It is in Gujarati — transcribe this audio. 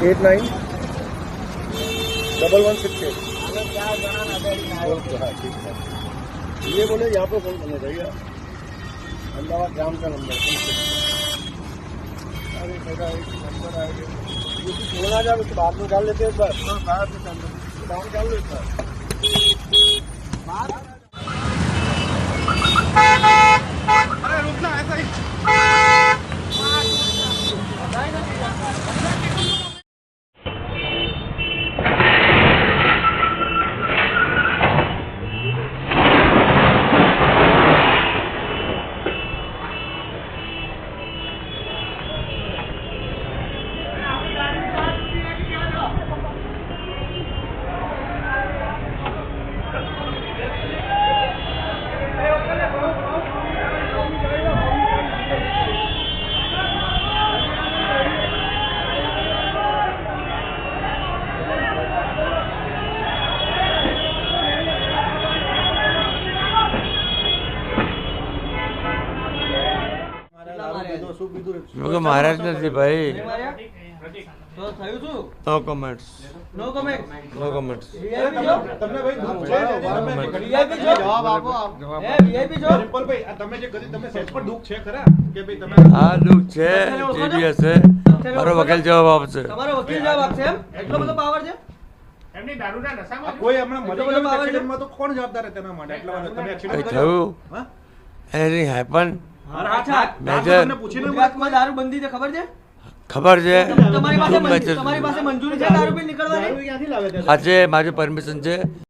एट 9 1168 ये बोले यहाँ पे फोन करना चाहिए अहमदाबाद ग्राम का नंबर। अरे मेरा एक नंबर आएगा बोला जाए उसके बाद में डाल लेते हैं बस बाहर से काम डाल लेता है। अरे रुकना ऐसा ही महाराज નથી ભાઈ તો થયું શું? No comments no comment. તમને ભાઈ દુઃખ છે વીઆઈપી જો જવાબ આપો એ વીઆઈપી જો સિમ્પલ ભાઈ આ તમે જે કરી તમે સેટ પર દુઃખ છે ખરા કે ભાઈ તમે આ દુઃખ છે જીબીએસ છે મારો વકીલ જવાબ આપશે તમારો વકીલ જવાબ આપશે એમ એટલો બધો પાવર છે એમની દારૂના નશામાં કોઈ હમણાં મરી ગયું એક્સિડન્ટમાં તો કોણ જવાબદાર છે તેના માટે એટલા માટે તમે કઈ એક્સિડન્ટ થયું હા એની હેપન અચ્છા મેજર તમને પૂછીને ગુજરાતમાં દારૂ બંધી છે ખબર છે? ખબર છે તમારી પાસે મંજૂરી છે દારૂ પી નીકળવાની? ક્યાંથી લાવે છે આજે મારી પરમિશન છે